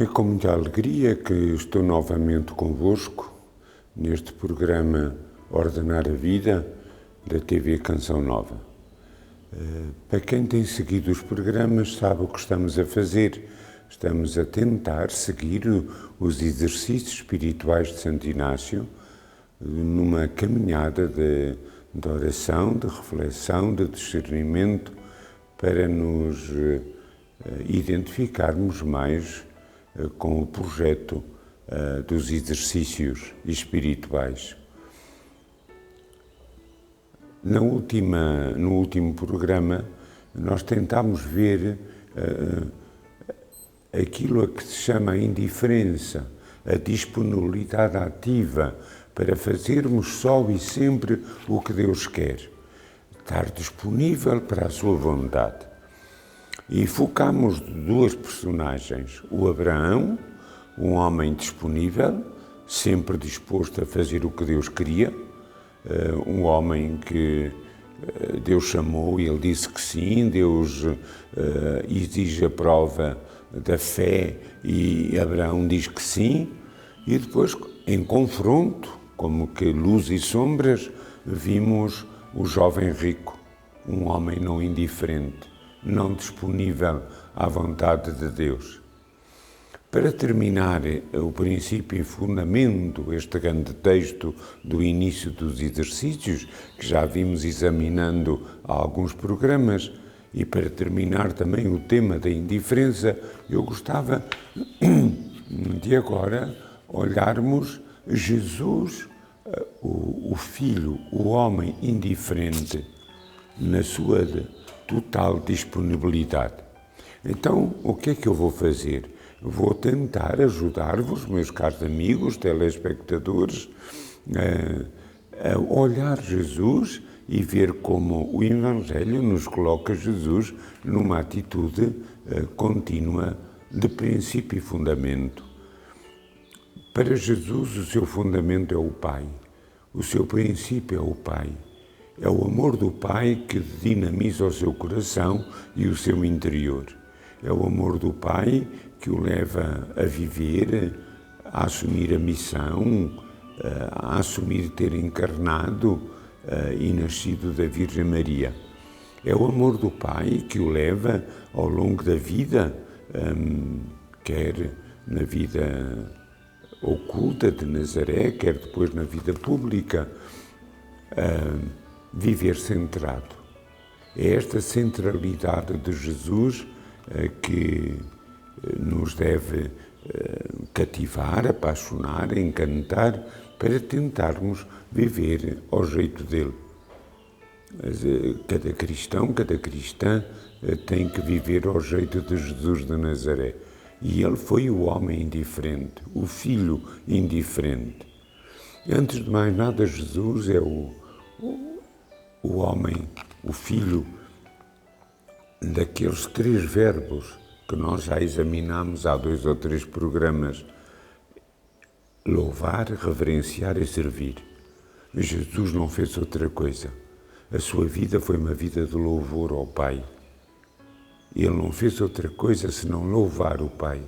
É com muita alegria que estou novamente convosco neste programa Ordenar a Vida da TV Canção Nova. Para quem tem seguido os programas sabe o que estamos a fazer. Estamos a tentar seguir os exercícios espirituais de Santo Inácio numa caminhada de oração, de reflexão, de discernimento para nos identificarmos mais com o projeto dos exercícios espirituais. No último programa, nós tentámos ver aquilo a que se chama a indiferença, a disponibilidade ativa para fazermos só e sempre o que Deus quer, estar disponível para a sua vontade. E focámos duas personagens, o Abraão, um homem disponível, sempre disposto a fazer o que Deus queria, um homem que Deus chamou e ele disse que sim, Deus exige a prova da fé e Abraão diz que sim, e depois, em confronto, como que luz e sombras, vimos o jovem rico, um homem não indiferente, não disponível à vontade de Deus. Para terminar o princípio e fundamento, este grande texto do início dos exercícios, que já vimos examinando há alguns programas, e para terminar também o tema da indiferença, eu gostava de agora olharmos Jesus, o Filho, o homem indiferente, na sua total disponibilidade. Então, o que é que eu vou fazer? Vou tentar ajudar-vos, meus caros amigos, telespectadores, a olhar Jesus e ver como o Evangelho nos coloca Jesus numa atitude contínua de princípio e fundamento. Para Jesus, o seu fundamento é o Pai, o seu princípio é o Pai. É o amor do Pai que dinamiza o seu coração e o seu interior. É o amor do Pai que o leva a viver, a assumir a missão, a assumir ter encarnado e nascido da Virgem Maria. É o amor do Pai que o leva ao longo da vida, quer na vida oculta de Nazaré, quer depois na vida pública, viver centrado. É esta centralidade de Jesus que nos deve cativar, apaixonar, encantar, para tentarmos viver ao jeito dele. Cada cristão, cada cristã tem que viver ao jeito de Jesus de Nazaré. E ele foi o homem indiferente, o filho indiferente. Antes de mais nada, Jesus é o homem, o filho daqueles três verbos que nós já examinamos há 2 ou 3 programas: louvar, reverenciar e servir. Jesus não fez outra coisa. A sua vida foi uma vida de louvor ao Pai. Ele não fez outra coisa senão louvar o Pai.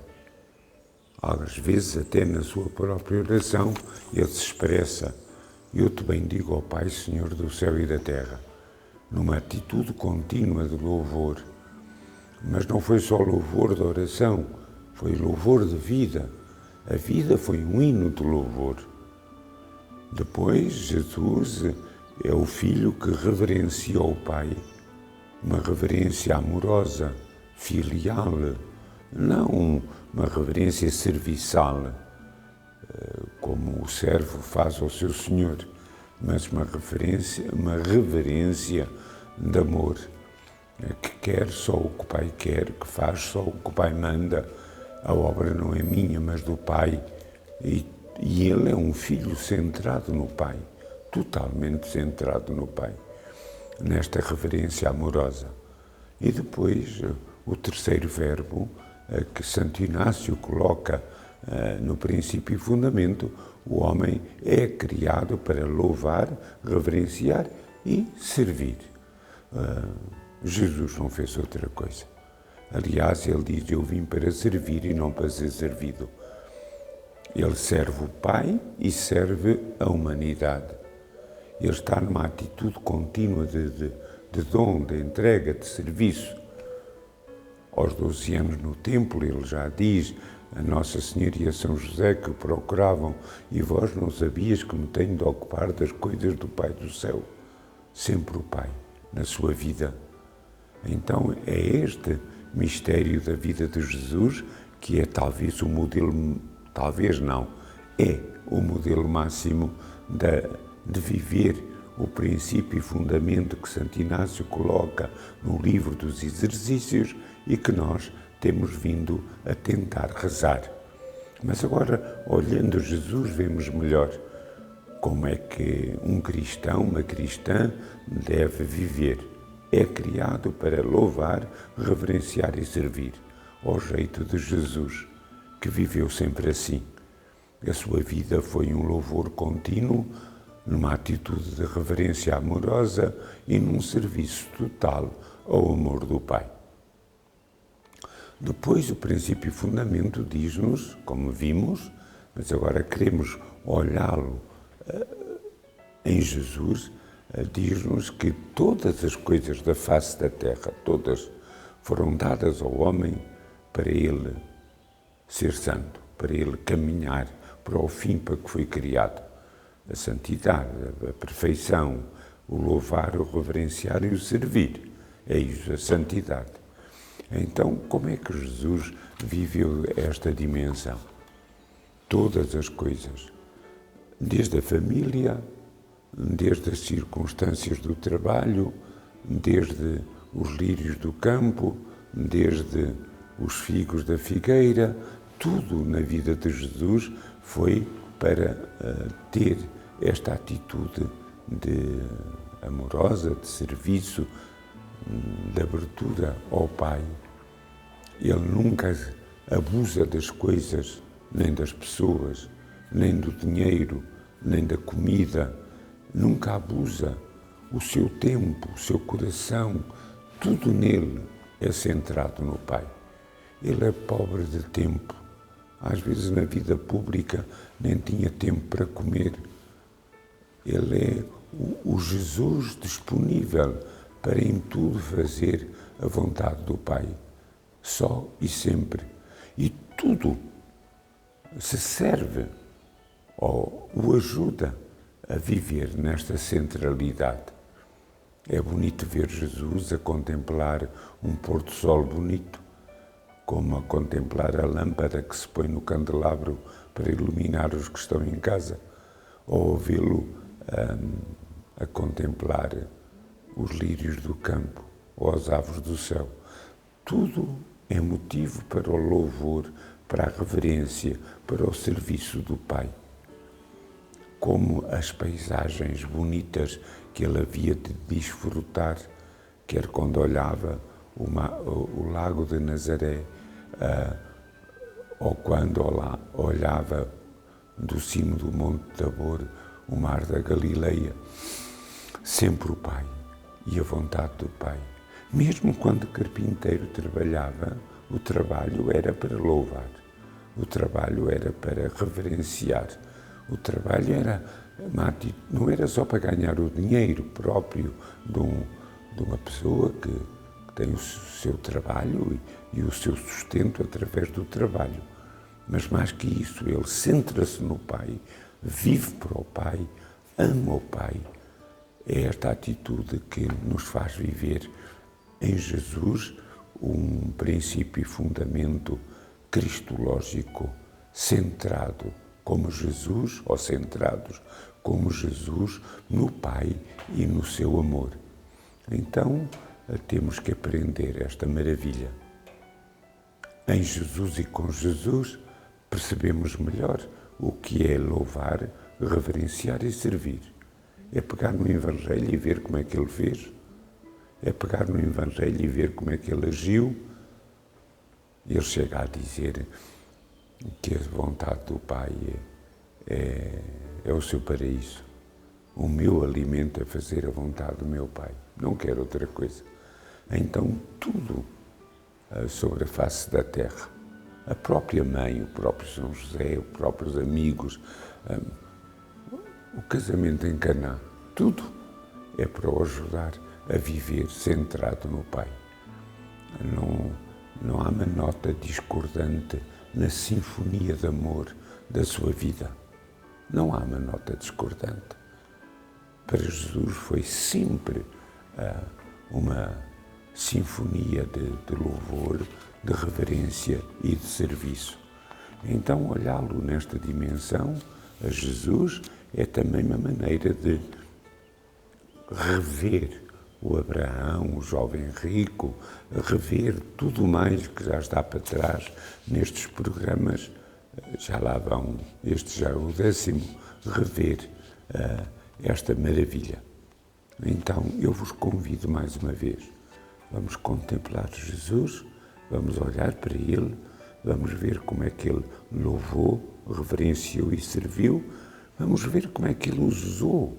Às vezes, até na sua própria oração, ele se expressa: eu te bendigo, ó Pai, Senhor do céu e da terra, numa atitude contínua de louvor. Mas não foi só louvor de oração, foi louvor de vida. A vida foi um hino de louvor. Depois, Jesus é o Filho que reverencia o Pai, uma reverência amorosa, filial, não uma reverência serviçal, como o servo faz ao seu Senhor, mas uma reverência de amor, que quer só o que o Pai quer, que faz só o que o Pai manda. A obra não é minha, mas do Pai. E ele é um filho centrado no Pai, totalmente centrado no Pai, nesta reverência amorosa. E depois, o terceiro verbo que Santo Inácio coloca no princípio e fundamento: o homem é criado para louvar, reverenciar e servir. Jesus não fez outra coisa. Aliás, ele diz, eu vim para servir e não para ser servido. Ele serve o Pai e serve a humanidade. Ele está numa atitude contínua de dom, de entrega, de serviço. Aos 12 anos no templo, ele já diz, a Nossa Senhora e a São José que o procuravam, e vós não sabias que me tenho de ocupar das coisas do Pai do céu. Sempre o Pai, na sua vida. Então é este mistério da vida de Jesus que é talvez o modelo, talvez não, é o modelo máximo de viver o princípio e fundamento que Santo Inácio coloca no livro dos exercícios e que nós temos vindo a tentar rezar. Mas agora, olhando Jesus, vemos melhor como é que um cristão, uma cristã, deve viver. É criado para louvar, reverenciar e servir, ao jeito de Jesus, que viveu sempre assim. A sua vida foi um louvor contínuo, numa atitude de reverência amorosa e num serviço total ao amor do Pai. Depois, o princípio e fundamento diz-nos, como vimos, mas agora queremos olhá-lo em Jesus, diz-nos que todas as coisas da face da terra, todas foram dadas ao homem para ele ser santo, para ele caminhar para o fim para que foi criado. A santidade, a perfeição, o louvar, o reverenciar e o servir. É isso, a santidade. Então, como é que Jesus viveu esta dimensão? Todas as coisas, desde a família, desde as circunstâncias do trabalho, desde os lírios do campo, desde os figos da figueira, tudo na vida de Jesus foi para ter esta atitude amorosa, de serviço, de abertura ao Pai. Ele nunca abusa das coisas, nem das pessoas, nem do dinheiro, nem da comida. Nunca abusa. O seu tempo, o seu coração, tudo nele é centrado no Pai. Ele é pobre de tempo. Às vezes na vida pública nem tinha tempo para comer. Ele é o Jesus disponível para em tudo fazer a vontade do Pai, só e sempre. E tudo se serve ou o ajuda a viver nesta centralidade. É bonito ver Jesus a contemplar um pôr-do-sol bonito, como a contemplar a lâmpada que se põe no candelabro para iluminar os que estão em casa, ou vê-lo a contemplar os lírios do campo ou as aves do céu. Tudo é motivo para o louvor, para a reverência, para o serviço do Pai. Como as paisagens bonitas que ele havia de desfrutar, quer quando olhava o lago de Nazaré, ou quando olhava do cimo do Monte Tabor o mar da Galileia. Sempre o Pai e a vontade do Pai. Mesmo quando o carpinteiro trabalhava, o trabalho era para louvar, o trabalho era para reverenciar, o trabalho não era só para ganhar o dinheiro próprio de uma pessoa que tem o seu trabalho e o seu sustento através do trabalho. Mas mais que isso, ele centra-se no Pai, vive para o Pai, ama o Pai. É esta atitude que nos faz viver em Jesus um princípio e fundamento cristológico centrado como Jesus, ou centrados como Jesus no Pai e no seu amor. Então, temos que aprender esta maravilha. Em Jesus e com Jesus, percebemos melhor o que é louvar, reverenciar e servir. É pegar no Evangelho e ver como é que ele fez. É pegar no Evangelho e ver como é que ele agiu. Ele chega a dizer que a vontade do Pai é o seu paraíso. O meu alimento é fazer a vontade do meu Pai. Não quero outra coisa. Então, tudo sobre a face da terra. A própria mãe, o próprio São José, os próprios amigos, o casamento em Caná, tudo é para o ajudar a viver centrado no Pai. Não há uma nota discordante na sinfonia de amor da sua vida. Não há uma nota discordante. Para Jesus foi sempre uma sinfonia de louvor, de reverência e de serviço. Então, olhá-lo nesta dimensão, a Jesus, é também uma maneira de rever o Abraão, o jovem rico, rever tudo mais que já está para trás nestes programas, já lá vão, este já é o 10º, rever esta maravilha. Então, eu vos convido mais uma vez, vamos contemplar Jesus, vamos olhar para Ele, vamos ver como é que Ele louvou, reverenciou e serviu, vamos ver como é que Ele usou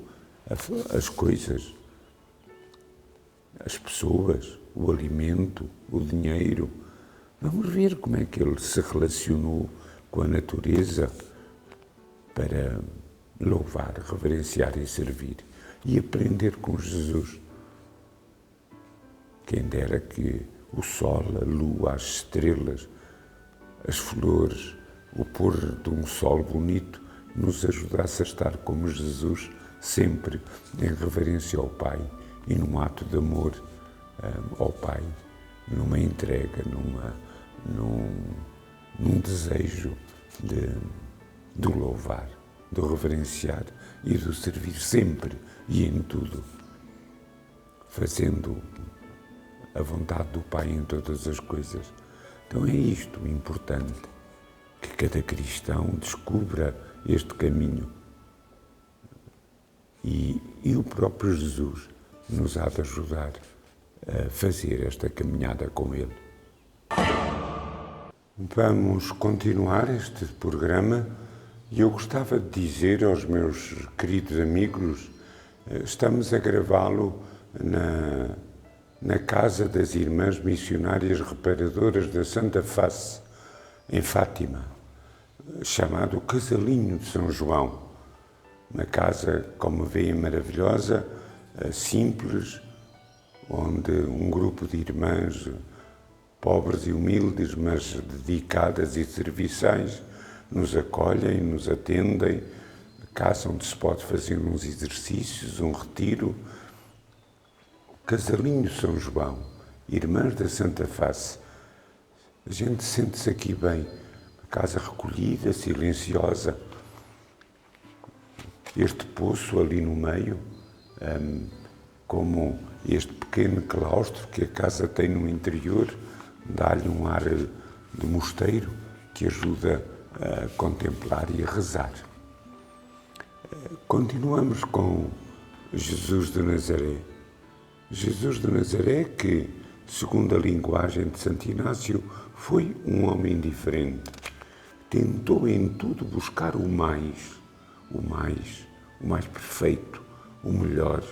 as coisas, as pessoas, o alimento, o dinheiro. Vamos ver como é que Ele se relacionou com a natureza para louvar, reverenciar e servir e aprender com Jesus. Quem dera que o sol, a lua, as estrelas, as flores, o pôr de um sol bonito nos ajudasse a estar como Jesus, sempre em reverência ao Pai e num ato de amor ao Pai, numa entrega, num desejo de louvar, de reverenciar e de servir sempre e em tudo, fazendo a vontade do Pai em todas as coisas. Então é isto o importante, que cada cristão descubra este caminho. E o próprio Jesus nos há de ajudar a fazer esta caminhada com Ele. Vamos continuar este programa e eu gostava de dizer aos meus queridos amigos, estamos a gravá-lo na casa das Irmãs Missionárias Reparadoras da Santa Face, em Fátima, chamado Casalinho de São João. Uma casa, como veem, maravilhosa, simples, onde um grupo de irmãs pobres e humildes, mas dedicadas e serviçais, nos acolhem, nos atendem, casa onde se pode fazer uns exercícios, um retiro. Casalinho de São João, Irmãs da Santa Face. A gente sente-se aqui bem, uma casa recolhida, silenciosa. Este poço ali no meio, como este pequeno claustro que a casa tem no interior, dá-lhe um ar de mosteiro que ajuda a contemplar e a rezar. Continuamos com Jesus de Nazaré. Jesus de Nazaré que, segundo a linguagem de Santo Inácio, foi um homem diferente. Tentou em tudo buscar o mais perfeito, o melhor,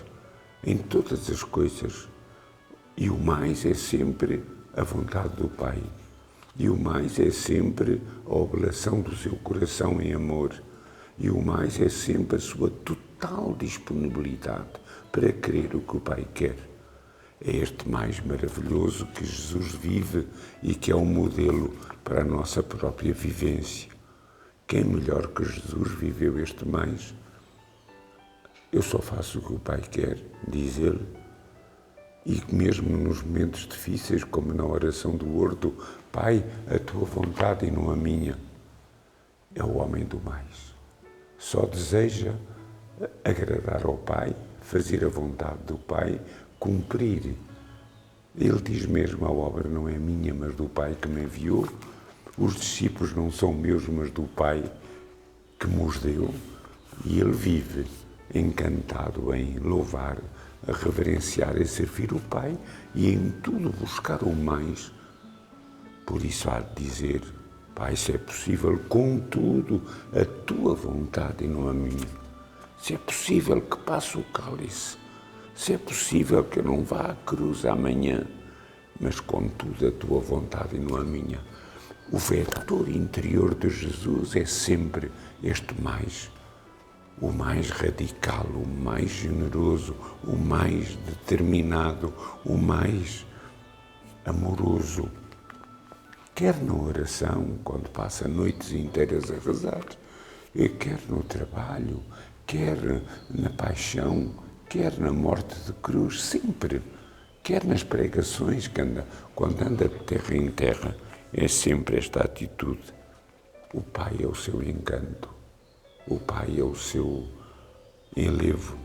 em todas as coisas. E o mais é sempre a vontade do Pai. E o mais é sempre a oblação do seu coração em amor. E o mais é sempre a sua total disponibilidade para querer o que o Pai quer. É este mais maravilhoso que Jesus vive e que é um modelo para a nossa própria vivência. Quem melhor que Jesus viveu este mais? Eu só faço o que o Pai quer, diz ele, e mesmo nos momentos difíceis, como na oração do horto, Pai, a tua vontade e não a minha. É o homem do mais. Só deseja agradar ao Pai, fazer a vontade do Pai, cumprir. Ele diz mesmo, a obra não é minha, mas do Pai que me enviou. Os discípulos não são meus, mas do Pai que nos deu. E ele vive encantado em louvar, a reverenciar e servir o Pai e em tudo buscar o mais. Por isso há de dizer, Pai, se é possível, contudo, a tua vontade e não a minha. Se é possível que passe o cálice, se é possível que eu não vá à cruz amanhã, mas contudo a tua vontade e não a minha. O vetor interior de Jesus é sempre este mais, o mais radical, o mais generoso, o mais determinado, o mais amoroso. Quer na oração, quando passa noites inteiras a rezar, quer no trabalho, quer na paixão, quer na morte de cruz, sempre. Quer nas pregações, quando anda de terra em terra, é sempre esta atitude. O Pai é o seu encanto, o Pai é o seu enlevo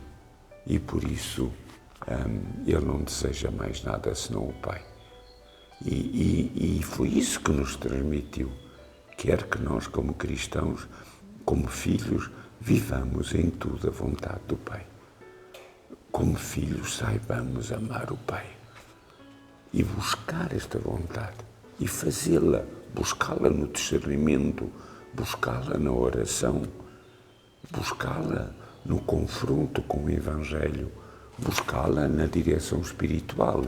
e por isso ele não deseja mais nada senão o Pai. E foi isso que nos transmitiu. Quer que nós, como cristãos, como filhos, vivamos em tudo a vontade do Pai. Como filhos, saibamos amar o Pai e buscar esta vontade e fazê-la, buscá-la no discernimento, buscá-la na oração, buscá-la no confronto com o Evangelho, buscá-la na direção espiritual,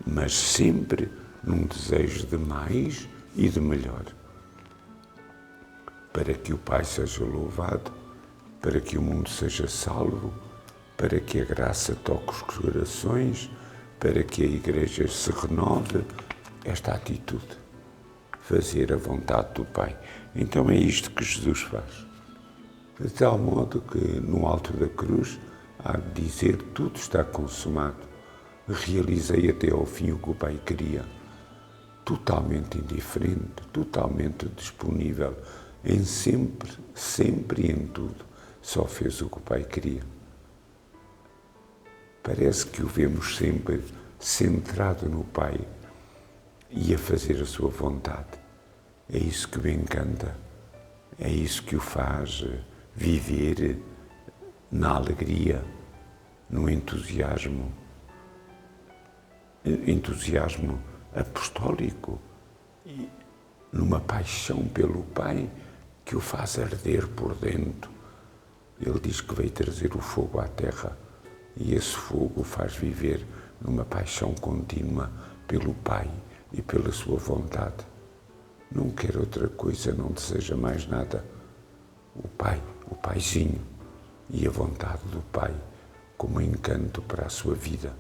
mas sempre num desejo de mais e de melhor. Para que o Pai seja louvado, para que o mundo seja salvo, para que a graça toque os corações, para que a Igreja se renove, esta atitude, fazer a vontade do Pai. Então é isto que Jesus faz. De tal modo que no alto da cruz há de dizer: tudo está consumado, realizei até ao fim o que o Pai queria. Totalmente indiferente, totalmente disponível, em sempre e em tudo, só fez o que o Pai queria. Parece que o vemos sempre centrado no Pai e a fazer a sua vontade. É isso que o encanta, é isso que o faz viver na alegria, no entusiasmo apostólico, e numa paixão pelo Pai que o faz arder por dentro. Ele diz que veio trazer o fogo à terra e esse fogo o faz viver numa paixão contínua pelo Pai e pela sua vontade. Não quer outra coisa, não deseja mais nada. O Pai, o Paizinho e a vontade do Pai como encanto para a sua vida.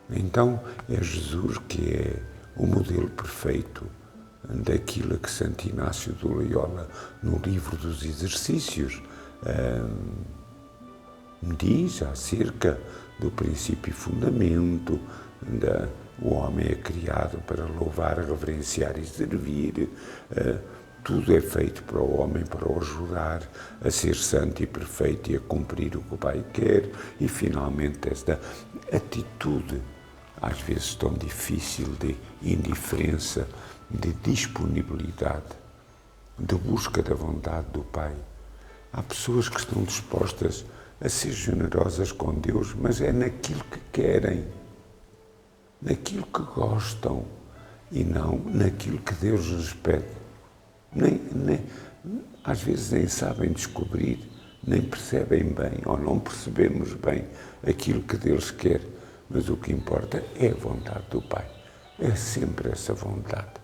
Então é Jesus que é o modelo perfeito daquilo que Santo Inácio de Loyola, no livro dos exercícios, diz acerca do princípio e fundamento, o homem é criado para louvar, reverenciar e servir, tudo é feito para o homem, para o ajudar a ser santo e perfeito e a cumprir o que o Pai quer, e finalmente esta atitude, às vezes tão difícil, de indiferença, de disponibilidade, de busca da vontade do Pai. Há pessoas que estão dispostas a ser generosas com Deus, mas é naquilo que querem, naquilo que gostam e não naquilo que Deus lhes pede. Às vezes nem sabem descobrir, nem percebem bem ou não percebemos bem aquilo que Deus quer, mas o que importa é a vontade do Pai, é sempre essa vontade.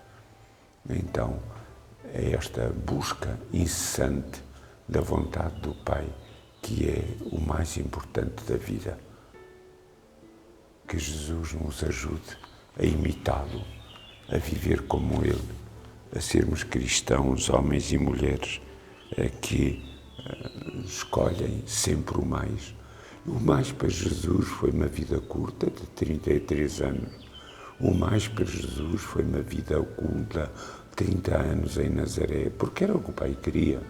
Então é esta busca incessante da vontade do Pai que é o mais importante da vida. Que Jesus nos ajude a imitá-lo, a viver como Ele, a sermos cristãos, homens e mulheres, que escolhem sempre o mais. O mais para Jesus foi uma vida curta, de 33 anos. O mais para Jesus foi uma vida oculta, 30 anos em Nazaré, porque era o que o Pai queria.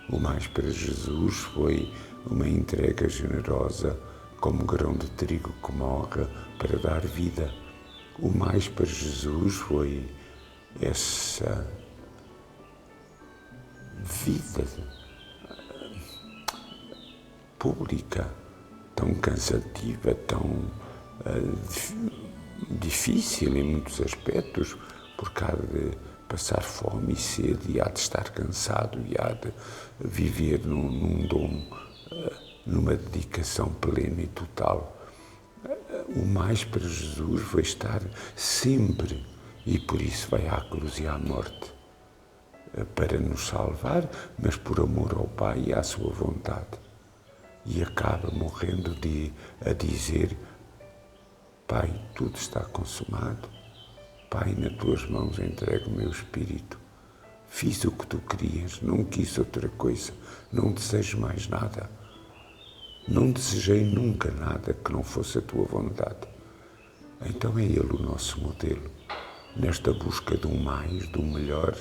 O mais para Jesus foi uma entrega generosa, como grão de trigo que morre para dar vida. O mais para Jesus foi essa vida pública, tão cansativa, tão difícil em muitos aspectos, porque há de passar fome e sede, e há de estar cansado, e há de viver num dom, numa dedicação plena e total. O mais para Jesus vai estar sempre, e por isso vai à cruz e à morte, para nos salvar, mas por amor ao Pai e à sua vontade. E acaba morrendo a dizer: Pai, tudo está consumado. Pai, nas tuas mãos entrego o meu espírito. Fiz o que tu querias, não quis outra coisa, não desejo mais nada. Não desejei nunca nada que não fosse a tua vontade. Então é Ele o nosso modelo, nesta busca do mais, do melhor,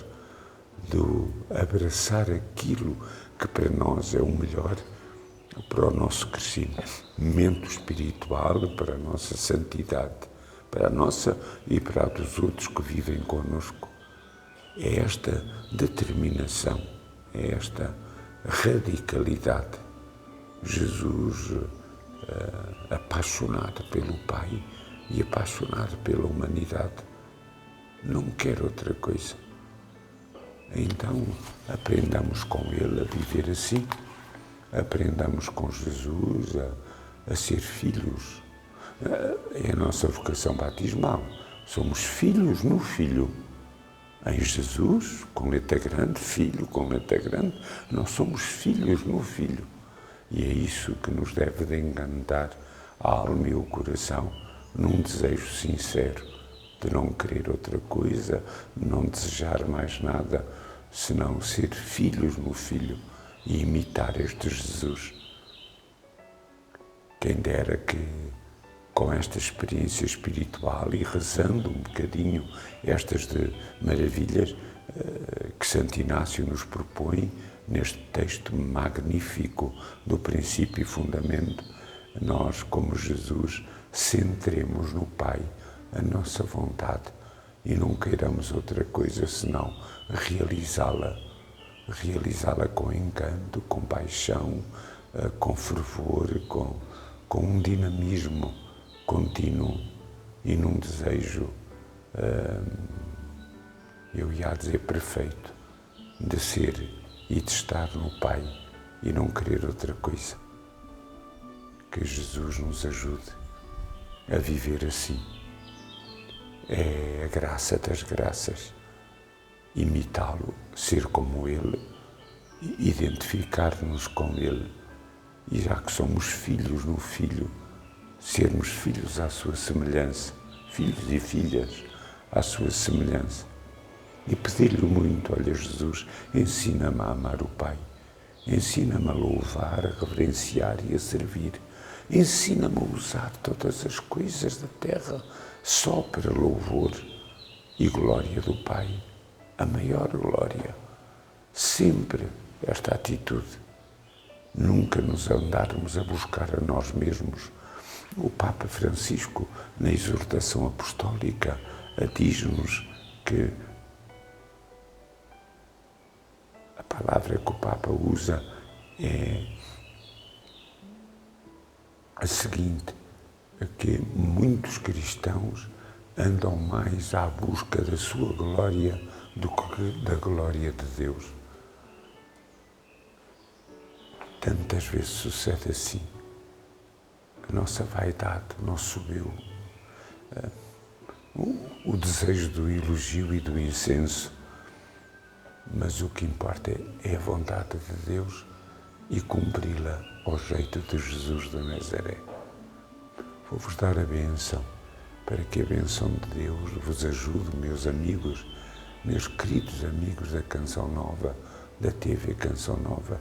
do abraçar aquilo que para nós é o melhor, para o nosso crescimento espiritual, para a nossa santidade, para a nossa e para a dos outros que vivem connosco. É esta determinação, é esta radicalidade. Jesus, apaixonado pelo Pai e apaixonado pela humanidade, não quer outra coisa. Então, aprendamos com Ele a viver assim, aprendamos com Jesus a ser filhos. É a nossa vocação batismal. Somos filhos no Filho. Em Jesus, com letra grande, Filho com letra grande, nós somos filhos no Filho. E é isso que nos deve de encantar a alma e o coração, num desejo sincero de não querer outra coisa, não desejar mais nada, senão ser filhos no Filho e imitar este Jesus. Quem dera que, com esta experiência espiritual e rezando um bocadinho estas maravilhas que Santo Inácio nos propõe neste texto magnífico do princípio e fundamento, nós, como Jesus, centremos no Pai a nossa vontade e não queiramos outra coisa senão realizá-la com encanto, com paixão, com fervor, com um dinamismo contínuo e num desejo, eu ia dizer perfeito, de ser e de estar no Pai e não querer outra coisa. Que Jesus nos ajude a viver assim. É a graça das graças, imitá-lo, ser como Ele, identificar-nos com Ele, e já que somos filhos no Filho, sermos filhos à sua semelhança, filhos e filhas à sua semelhança. E pedir-lhe muito: olha Jesus, ensina-me a amar o Pai, ensina-me a louvar, a reverenciar e a servir, ensina-me a usar todas as coisas da terra só para louvor e glória do Pai, a maior glória. Sempre esta atitude, nunca nos andarmos a buscar a nós mesmos. O Papa Francisco, na exortação apostólica, diz-nos que a palavra que o Papa usa é a seguinte: que muitos cristãos andam mais à busca da sua glória do que da glória de Deus. Tantas vezes sucede assim. A nossa vaidade, o nosso eu, o desejo do elogio e do incenso. Mas o que importa é a vontade de Deus e cumpri-la ao jeito de Jesus de Nazaré. Vou-vos dar a bênção, para que a bênção de Deus vos ajude, meus amigos, meus queridos amigos da Canção Nova, da TV Canção Nova,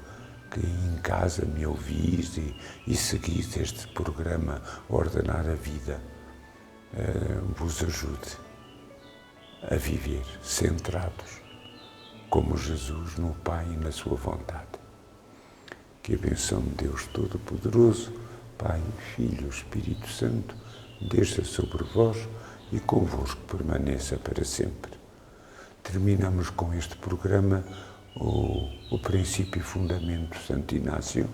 que em casa me ouvis e seguis este programa Ordenar a Vida, vos ajude a viver centrados como Jesus no Pai e na sua vontade. Que a bênção de Deus Todo-Poderoso, Pai, Filho, Espírito Santo, desça sobre vós e convosco permaneça para sempre. Terminamos com este programa o princípio e fundamento de Santo Inácio.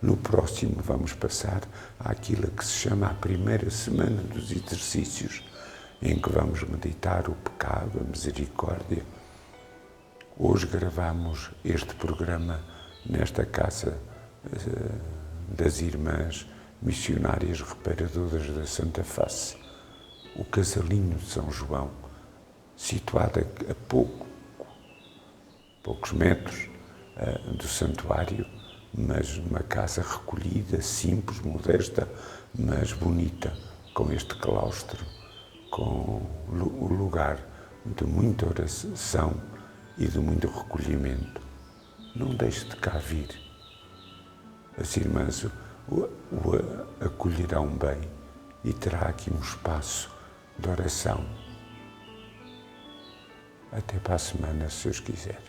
No próximo vamos passar àquilo que se chama a primeira semana dos exercícios, em que vamos meditar o pecado, a misericórdia. Hoje gravamos este programa nesta casa das irmãs missionárias reparadoras da Santa Face, o Casalinho de São João, situado a poucos metros do santuário, mas numa casa recolhida, simples, modesta, mas bonita, com este claustro, com o lugar de muita oração e de muito recolhimento. Não deixe de cá vir. As irmãs o acolherão bem e terá aqui um espaço de oração. Até para a semana, se Deus quiser.